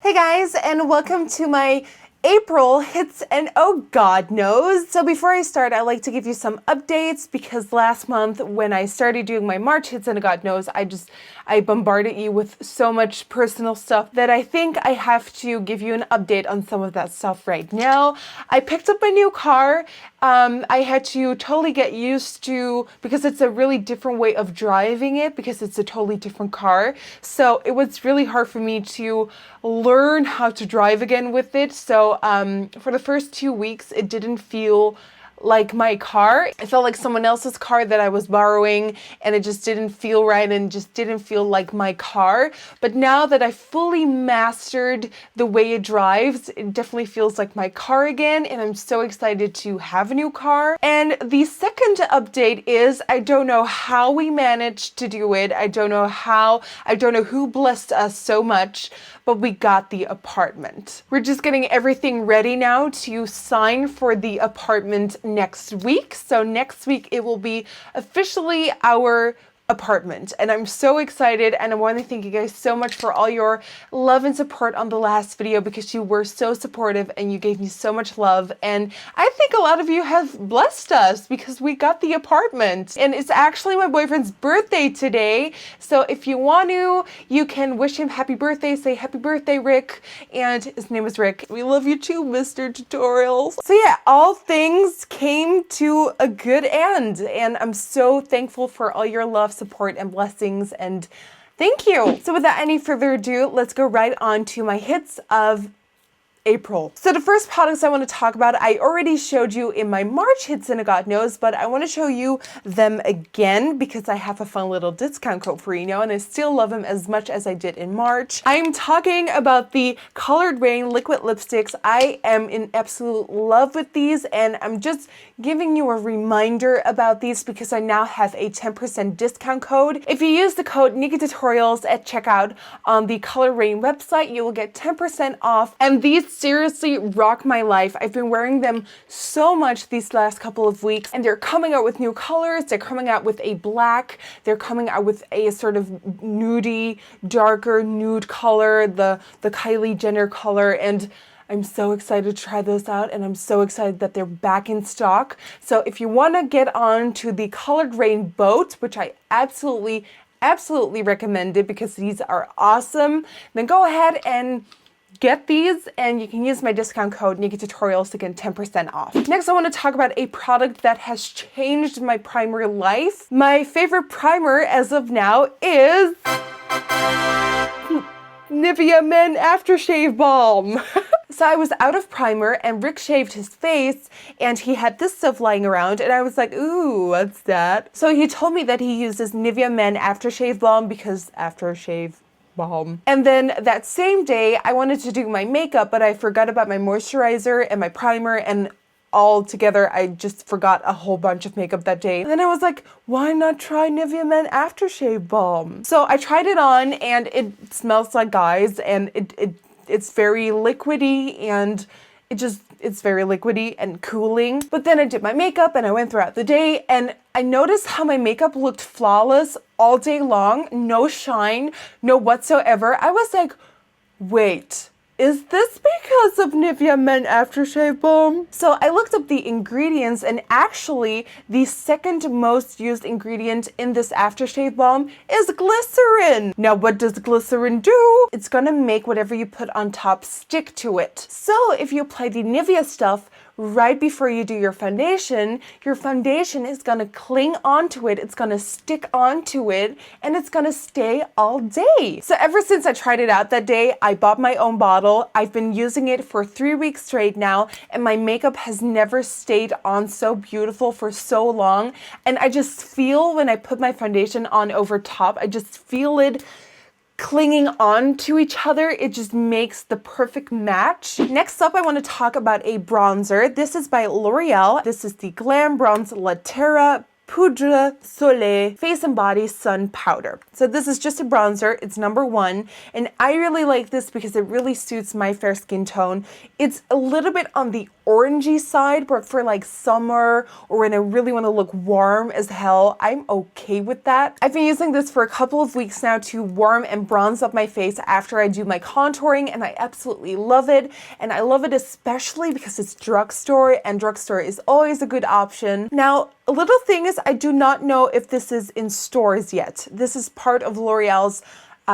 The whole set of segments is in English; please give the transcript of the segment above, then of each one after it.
Hey guys, and welcome to my April hits and oh God knows. So before I start, I like to give you some updates because last month when I started doing my March hits and God knows, I bombarded you with so much personal stuff that I think I have to give you an update on some of that stuff right now. I picked up a new car. I had to totally get used to, because it's a really different way of driving it, because it's a totally different car. So it was really hard for me to learn how to drive again with it. So for the first 2 weeks, it didn't feel like my car. It felt like someone else's car that I was borrowing, and it just didn't feel right and just didn't feel like my car. But now that I fully mastered the way it drives, it definitely feels like my car again, and I'm so excited to have a new car. And the second update is, I don't know how we managed to do it. I don't know who blessed us so much, but we got the apartment. We're just getting everything ready now to sign for the apartment next week. So next week it will be officially our apartment, and I'm so excited, and I want to thank you guys so much for all your love and support on the last video, because you were so supportive and you gave me so much love, and I think a lot of you have blessed us because we got the apartment. And it's actually my boyfriend's birthday today, so if you want to, you can wish him happy birthday, say happy birthday Rick, and his name is Rick. We love you too, Mr. Tutorials. So yeah, all things came to a good end, and I'm so thankful for all your love, support, and blessings, and thank you. So without any further ado, let's go right on to my hits of April. So the first products I want to talk about, I already showed you in my March hits and God knows, but I want to show you them again because I have a fun little discount code for you now, and I still love them as much as I did in March. I'm talking about the Coloured Raine Liquid Lipsticks. I am in absolute love with these, and I'm just giving you a reminder about these because I now have a 10% discount code. If you use the code NikkieTutorials at checkout on the Coloured Raine website, you will get 10% off, and these seriously rock my life. I've been wearing them so much these last couple of weeks, and they're coming out with new colors. They're coming out with a black. They're coming out with a sort of nudie, darker nude color, the Kylie Jenner color, and I'm so excited to try those out, and I'm so excited that they're back in stock. So if you want to get on to the Coloured Raine boat, which I absolutely recommend it because these are awesome, then go ahead and get these, and you can use my discount code NikkieTutorials to get 10% off. Next, I want to talk about a product that has changed my primer life. My favorite primer as of now is Nivea Men Aftershave Balm. So I was out of primer, and Rick shaved his face, and he had this stuff lying around, and I was like, ooh, what's that? So he told me that he uses Nivea Men Aftershave Balm because aftershave balm. And then that same day, I wanted to do my makeup, but I forgot about my moisturizer and my primer, and all together, I just forgot a whole bunch of makeup that day. And then I was like, why not try Nivea Men Aftershave Balm? So I tried it on, and it smells like guys, and it's very liquidy, and it's very liquidy and cooling. But then I did my makeup, and I went throughout the day, and I noticed how my makeup looked flawless all day long. No shine, no whatsoever. I was like, wait, is this because of Nivea Men Aftershave Balm? So I looked up the ingredients, and actually the second most used ingredient in this aftershave balm is glycerin. Now, what does glycerin do? It's gonna make whatever you put on top stick to it. So if you apply the Nivea stuff right before you do your foundation is gonna cling onto it, it's gonna stick onto it, and it's gonna stay all day. So ever since I tried it out that day, I bought my own bottle. I've been using it for 3 weeks straight now, and my makeup has never stayed on so beautiful for so long. And I just feel when I put my foundation on over top, I just feel it clinging on to each other. It just makes the perfect match. Next up, I want to talk about a bronzer. This is by L'Oreal. This is the Glam Bronze La Terra Poudre Soleil Face and Body Sun Powder. So this is just a bronzer. It's number 1. And I really like this because it really suits my fair skin tone. It's a little bit on the orangey side, but for like summer or when I really want to look warm as hell, I'm okay with that. I've been using this for a couple of weeks now to warm and bronze up my face after I do my contouring, and I absolutely love it. And I love it especially because it's drugstore, and drugstore is always a good option. Now, a little thing is, I do not know if this is in stores yet. This is part of L'Oreal's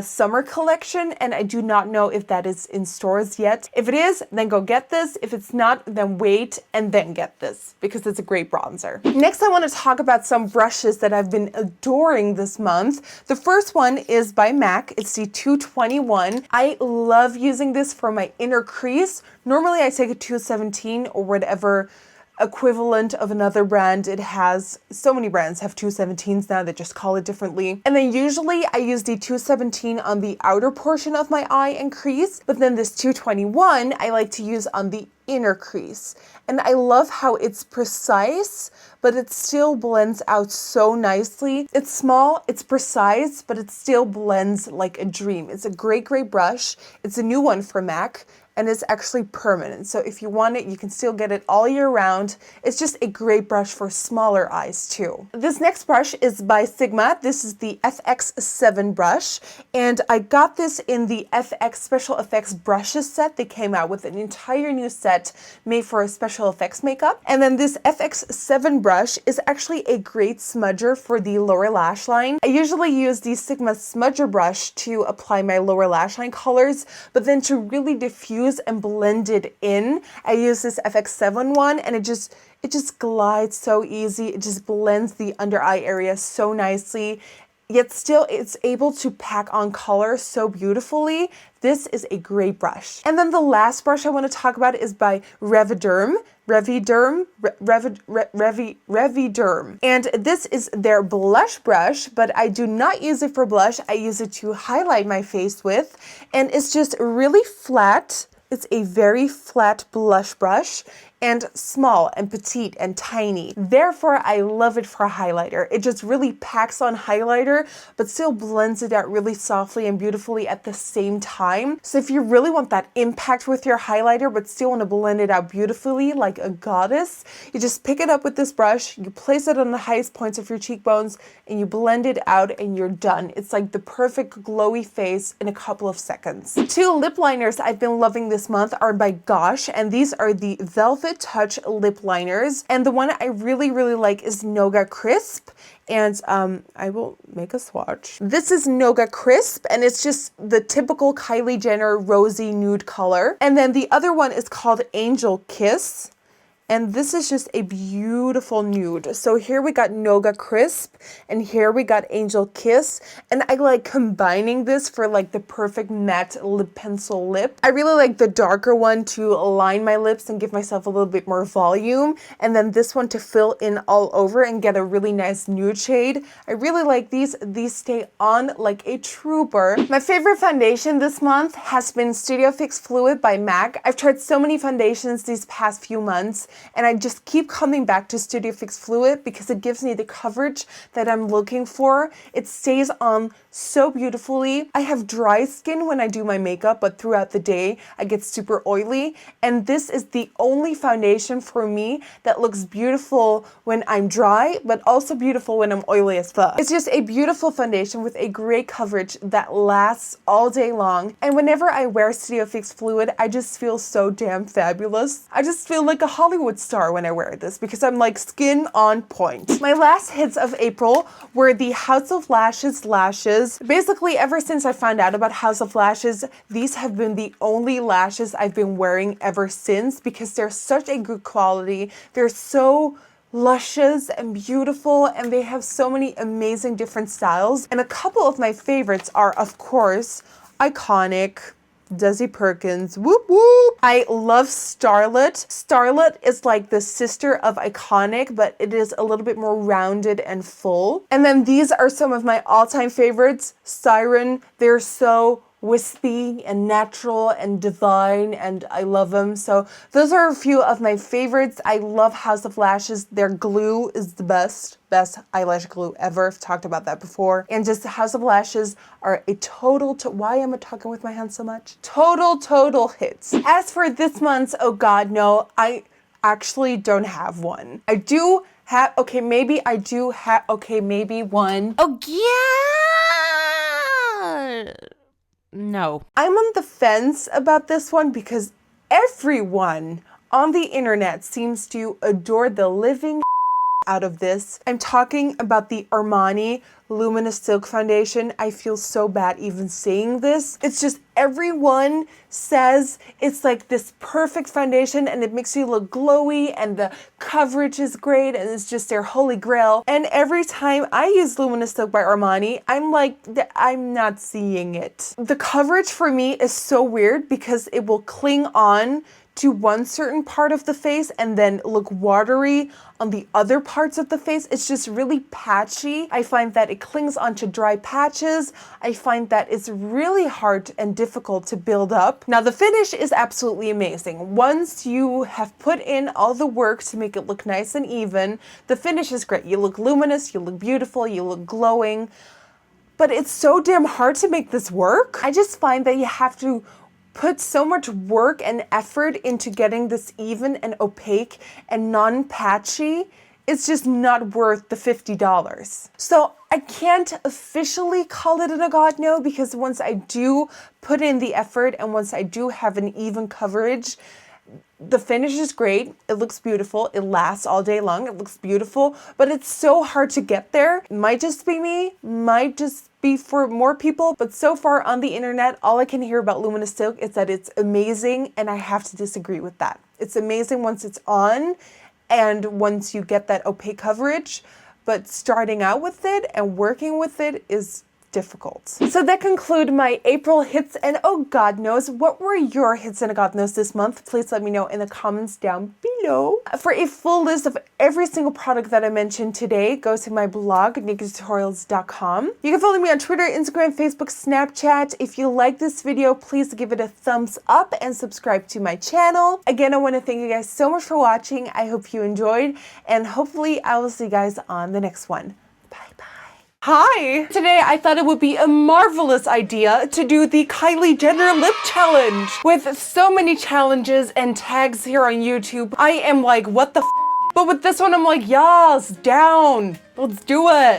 summer collection, and I do not know if that is in stores yet. If it is, then go get this. If it's not, then wait and then get this because it's a great bronzer. Next, I want to talk about some brushes that I've been adoring this month. The first one is by MAC. It's the 221. I love using this for my inner crease. Normally, I take a 217 or whatever equivalent of another brand. It has, so many brands have 217s now that just call it differently. And then usually I use the 217 on the outer portion of my eye and crease, but then this 221 I like to use on the inner crease. And I love how it's precise, but it still blends out so nicely. It's small, it's precise, but it still blends like a dream. It's a great, great brush. It's a new one from MAC. And it's actually permanent. So if you want it, you can still get it all year round. It's just a great brush for smaller eyes too. This next brush is by Sigma. This is the FX7 brush. And I got this in the FX Special Effects brushes set. They came out with an entire new set made for a special effects makeup. And then this FX7 brush is actually a great smudger for the lower lash line. I usually use the Sigma smudger brush to apply my lower lash line colors, but then to really diffuse and blend it in, I use this FX7 one, and it just glides so easy. It just blends the under eye area so nicely, yet still it's able to pack on color so beautifully. This is a great brush. And then the last brush I want to talk about is by Reviderm. And this is their blush brush, but I do not use it for blush. I use it to highlight my face with, and it's just really flat. It's a very flat blush brush and small and petite and tiny. Therefore, I love it for a highlighter. It just really packs on highlighter, but still blends it out really softly and beautifully at the same time. So if you really want that impact with your highlighter, but still want to blend it out beautifully like a goddess, you just pick it up with this brush, you place it on the highest points of your cheekbones, and you blend it out and you're done. It's like the perfect glowy face in a couple of seconds. 2 lip liners I've been loving this month are by Gosh, and these are the Velvet Touch lip liners. And the one I really, really like is Noga Crisp. And I will make a swatch. This is Noga Crisp, and it's just the typical Kylie Jenner rosy nude color. And then the other one is called Angel Kiss. And this is just a beautiful nude. So here we got Noga Crisp, and here we got Angel Kiss. And I like combining this for like the perfect matte lip pencil lip. I really like the darker one to line my lips and give myself a little bit more volume. And then this one to fill in all over and get a really nice nude shade. I really like these. These stay on like a trooper. My favorite foundation this month has been Studio Fix Fluid by MAC. I've tried so many foundations these past few months, and I just keep coming back to Studio Fix Fluid because it gives me the coverage that I'm looking for. It stays on so beautifully. I have dry skin when I do my makeup, but throughout the day I get super oily, and this is the only foundation for me that looks beautiful when I'm dry, but also beautiful when I'm oily as fuck. It's just a beautiful foundation with a great coverage that lasts all day long, and whenever I wear Studio Fix Fluid, I just feel so damn fabulous. I just feel like a Hollywood star when I wear this because I'm like skin on point. My last hits of April were the House of Lashes lashes. Basically, ever since I found out about House of Lashes, these have been the only lashes I've been wearing ever since because they're such a good quality. They're so luscious and beautiful, and they have so many amazing different styles. And a couple of my favorites are, of course, Iconic, Desi Perkins, whoop whoop. I love Starlet. Starlet is like the sister of Iconic, but it is a little bit more rounded and full. And then these are some of my all-time favorites. Siren, they're so wispy and natural and divine, and I love them. So those are a few of my favorites. I love House of Lashes. Their glue is the best eyelash glue ever. I've talked about that before. And just House of Lashes are a total, why am I talking with my hands so much? Total hits. As for this month's Oh God No, I actually don't have one. I do have, okay, maybe I do have, okay, maybe one. Oh yeah! No. I'm on the fence about this one because everyone on the internet seems to adore the living out of this. I'm talking about the Armani Luminous Silk Foundation. I feel so bad even saying this. It's just everyone says it's like this perfect foundation and it makes you look glowy and the coverage is great and it's just their holy grail. And every time I use Luminous Silk by Armani, I'm like, I'm not seeing it. The coverage for me is so weird because it will cling on to one certain part of the face and then look watery on the other parts of the face. It's just really patchy. I find that it clings onto dry patches. I find that it's really hard and difficult to build up. Now the finish is absolutely amazing. Once you have put in all the work to make it look nice and even, the finish is great. You look luminous, you look beautiful, you look glowing, but it's so damn hard to make this work. I just find that you have to put so much work and effort into getting this even and opaque and non-patchy. It's just not worth the $50. So I can't officially call it an Oh God No because once I do put in the effort and once I do have an even coverage, the finish is great. It looks beautiful. It lasts all day long. It looks beautiful, but it's so hard to get there. It might just be me, might just be for more people, but so far on the internet, all I can hear about Luminous Silk is that it's amazing, and I have to disagree with that. It's amazing once it's on and once you get that opaque coverage, but starting out with it and working with it is difficult. So that concludes my April hits and Oh God Knows. What were your hits and Oh God Knows this month? Please let me know in the comments down below. For a full list of every single product that I mentioned today, go to my blog, NikkieTutorials.com. You can follow me on Twitter, Instagram, Facebook, Snapchat. If you like this video, please give it a thumbs up and subscribe to my channel. Again, I want to thank you guys so much for watching. I hope you enjoyed, and hopefully I will see you guys on the next one. Bye-bye. Hi! Today I thought it would be a marvelous idea to do the Kylie Jenner lip challenge. With so many challenges and tags here on YouTube, I am like, what the f? But with this one, I'm like, yes, down. Let's do it.